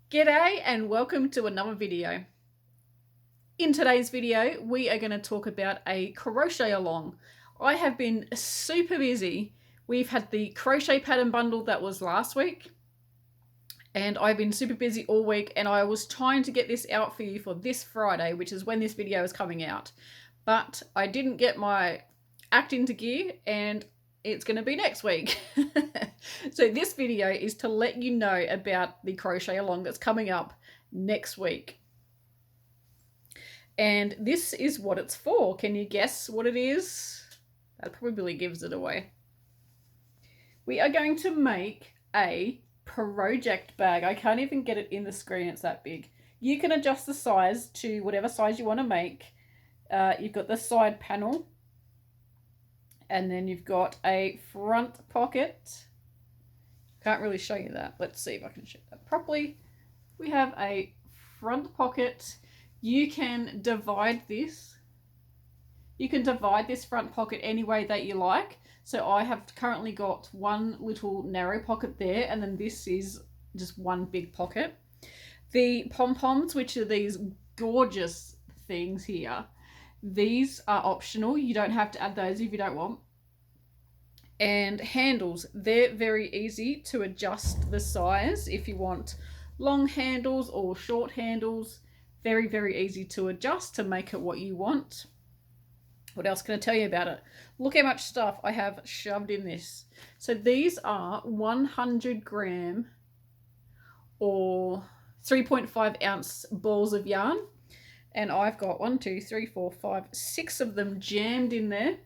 G'day and welcome to another video. In today's video, we are going to talk about a crochet along. I have been super busy. We've had the crochet pattern bundle that was last week, and I've been super busy all week, and I was trying to get this out for you for this Friday, which is when this video is coming out. But I didn't get my act into gear, and it's going to be next week. So this video is to let you know about the crochet along that's coming up next week. And this is what it's for. Can you guess what it is? That probably gives it away. We are going to make a project bag. I can't even get it in the screen, it's that big. You can adjust the size to whatever size you want to make. You've got the side panel, and then you've got a front pocket. Can't really show you that. Let's see if I can show that properly. We have a front pocket. You can divide this. You can divide this front pocket any way that you like. So I have currently got one little narrow pocket there, and then this is just one big pocket. The pom-poms, which are these gorgeous things here, these are optional. You don't have to add those if you don't want. And handles, they're very easy to adjust the size if you want long handles or short handles. Very, very easy to adjust to make it what you want. What else can I tell you about it? Look how much stuff I have shoved in this. So these are 100 gram or 3.5 ounce balls of yarn. And I've got 1, 2, 3, 4, 5, 6 of them jammed in there.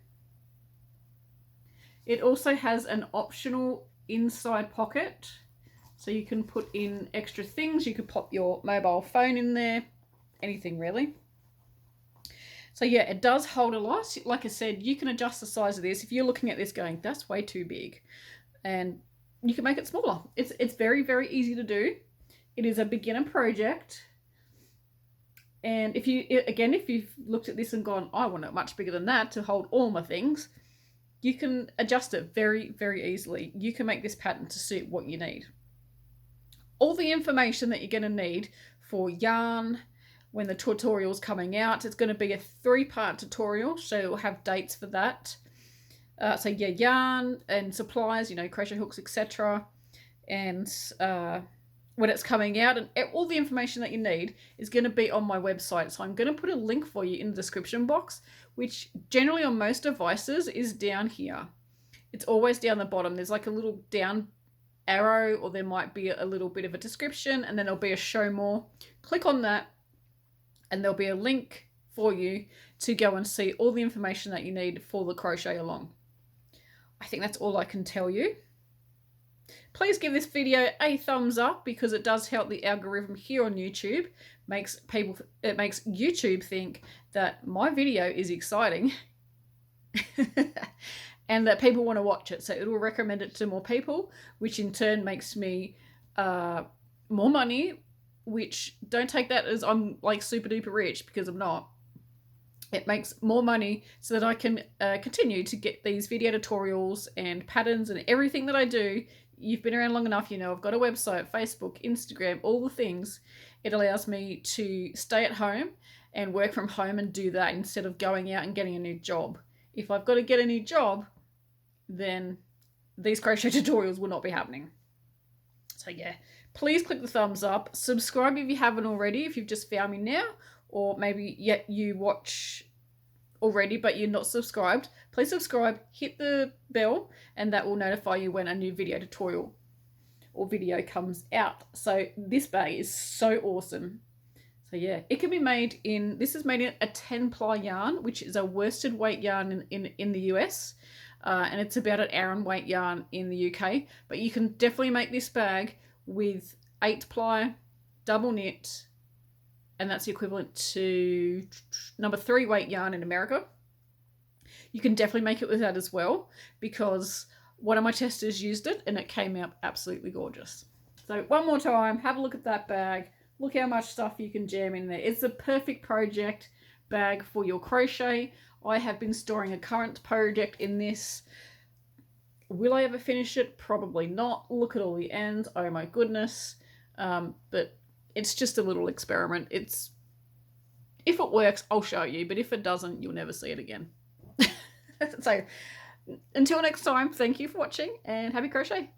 It also has an optional inside pocket, so you can put in extra things. You could pop your mobile phone in there, anything really. So yeah, it does hold a lot. Like I said, you can adjust the size of this. If you're looking at this going, that's way too big, and you can make it smaller. It's very, very easy to do. It is a beginner project. And if you've looked at this and gone, I want it much bigger than that to hold all my things, you can adjust it very, very easily. You can make this pattern to suit what you need. All the information that you're going to need for yarn when the tutorial's coming out, it's going to be a 3-part tutorial, so it'll have dates for that. So yeah, yarn and supplies, crochet hooks, etc. And when it's coming out, and all the information that you need is going to be on my website. So I'm going to put a link for you in the description box, which generally on most devices is down here. It's always down the bottom. There's like a little down arrow, or there might be a little bit of a description, and then there'll be a show more. Click on that, and there'll be a link for you to go and see all the information that you need for the crochet along. I think that's all I can tell you. Please give this video a thumbs up, because it does help the algorithm here on YouTube. It makes YouTube think that my video is exciting and that people want to watch it. So it will recommend it to more people, which in turn makes me more money, which don't take that as I'm like super duper rich, because I'm not. It makes more money so that I can continue to get these video tutorials and patterns and everything that I do. You've been around long enough, you know I've got a website, Facebook, Instagram, all the things. It allows me to stay at home and work from home and do that instead of going out and getting a new job. If I've got to get a new job, then these crochet tutorials will not be happening. So yeah, please click the thumbs up. Subscribe if you haven't already, if you've just found me now, or maybe yet you watch already but you're not subscribed. Please subscribe, hit the bell, and that will notify you when a new video tutorial or video comes out. So this bag is so awesome. So yeah, it can be made in, this is made in a 10-ply yarn, which is a worsted weight yarn in the US. And it's about an Aran weight yarn in the UK. But you can definitely make this bag with 8-ply, double knit, and that's the equivalent to number 3 weight yarn in America. You can definitely make it with that as well, because one of my testers used it and it came out absolutely gorgeous. So one more time, have a look at that bag. Look how much stuff you can jam in there. It's the perfect project bag for your crochet. I have been storing a current project in this. Will I ever finish it? Probably not. Look at all the ends. Oh my goodness. But it's just a little experiment. If it works, I'll show you, but if it doesn't, you'll never see it again. So until next time, thank you for watching and happy crochet.